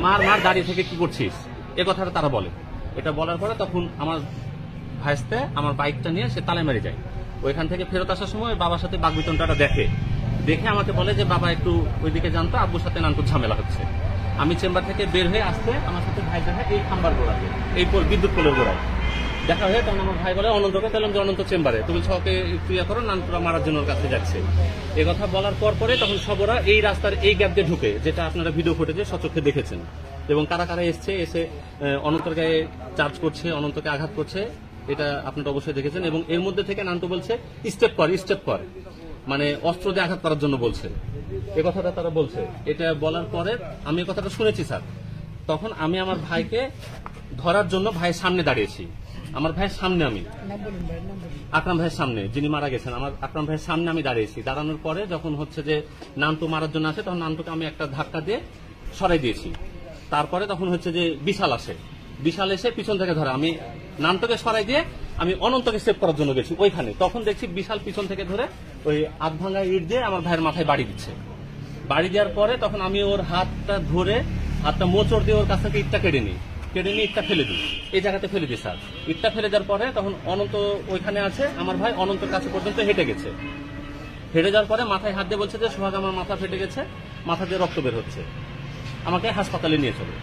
মার মার দাঁড়িয়ে থেকে কি করছিস, এ কথাটা তারা বলে। এটা বলার পরে তখন আমার ভাইস্তে আমার বাইকটা নিয়ে সে তালাইমারি যায়। ওইখান থেকে ফেরত আসার সময় বাবার সাথে বাগবিতনটা দেখে আমাকে বলে যে বাবা একটু ওইদিকে জানতো, আব্বুর সাথে নানকুর ঝামেলা হচ্ছে। আমি চেম্বার থেকে বের হয়ে আসতে আমার সাথে ভাই দেখা এই খাম্বার গোড়াতে, এই বিদ্যুৎ পোলের গোড়ায় দেখা হয়ে, তখন আমার ভাই বলে অনন্তকে, বললাম যে অনন্ত চেম্বারে, তুমি ছকে ক্রিয়া করো, নানপুরা মারার জন্য ওর কাছে যাচ্ছে। এ কথা বলার পরে তখন সবরা এই রাস্তার এই গ্যাপ দিয়ে ঢুকে, যেটা আপনারা ভিডিও ফুটেজে সচক্ষে দেখেছেন, এবং কারা কারা এসে অনন্তর গায়ে চার্জ করছে, অনন্তকে আঘাত করছে, এটা আপনারা অবশ্যই দেখেছেন। এবং এর মধ্যে থেকে নান্তু বলছে স্টেপ কর, মানে অস্ত্র দিয়ে আঘাত করার জন্য বলছে, এ কথাটা তারা বলছে। এটা বলার পরে আমি এই কথাটা শুনেছি স্যার। তখন আমি আমার ভাইকে ধরার জন্য ভাইয়ের সামনে দাঁড়িয়েছি, আমার ভাইয়ের সামনে, আমি আকরাম ভাইয়ের সামনে, যিনি মারা গেছেন, আমার আকরাম ভাইয়ের সামনে আমি দাঁড়িয়েছি। দাঁড়ানোর পরে যখন হচ্ছে যে নান্তু মারার জন্য আসে, তখন নান্তুকে আমি একটা ধাক্কা দিয়ে সরাই দিয়েছি। তারপরে তখন হচ্ছে যে বিশাল এসে পিছন থেকে ধরে, আমি নান্তুকে সরাই দিয়ে আমি অনন্তকে সেভ করার জন্য গেছি ওইখানে। তখন দেখছি বিশাল পিছন থেকে ধরে ওই আধ ভাঙা ইট দিয়ে আমার ভাইয়ের মাথায় বাড়ি দিচ্ছে। বাড়ি দেওয়ার পরে তখন আমি ওর হাতটা ধরে, হাতটা মোচড় দিয়ে ওর কাছ থেকে ইটটা কেটে নিই, ইটটা ফেলে দিই, এই জায়গাতে ফেলে দিই স্যার। ইটটা ফেলে দেওয়ার পরে তখন অনন্ত ওইখানে আছে, আমার ভাই অনন্তর কাছে পর্যন্ত হেঁটে গেছে। হেঁটে যাওয়ার পরে মাথায় হাত দিয়ে বলছে যে সোহাগ আমার মাথা ফেটে গেছে, মাথা দিয়ে রক্ত বের হচ্ছে, আমাকে হাসপাতালে নিয়ে চলে।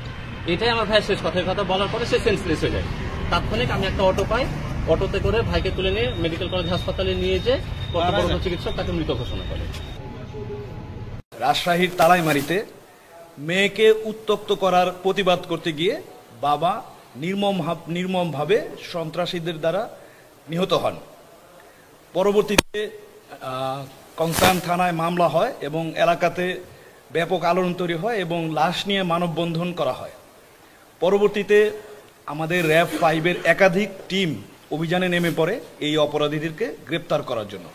এটাই আমার ভাই শেষ কথা। কথা বলার পরে সে সেন্সলেস হয়ে যায়। তাৎক্ষণিক আমি একটা অটো পাই, অটোতে করে ভাইকে তুলে নিয়ে মেডিকেল কলেজ হাসপাতালে নিয়ে যে কর্তব্যরত চিকিৎসক তাকে মৃত ঘোষণা করে। রাজশাহীর তালাইমারিতে মেয়েকে উত্ত্যক্ত করার প্রতিবাদ করতে গিয়ে বাবা নির্মমভাবে সন্ত্রাসীদের দ্বারা নিহত হন। পরবর্তীতে কংসান থানায় মামলা হয় এবং এলাকাতে ব্যাপক আলোড়ন তৈরি হয় এবং লাশ নিয়ে মানববন্ধন করা হয়। পরবর্তীতে আমাদের র্যাব 5-এর একাধিক টিম অভিযানে নেমে পড়ে এই অপরাধীদেরকে গ্রেপ্তার করার জন্য।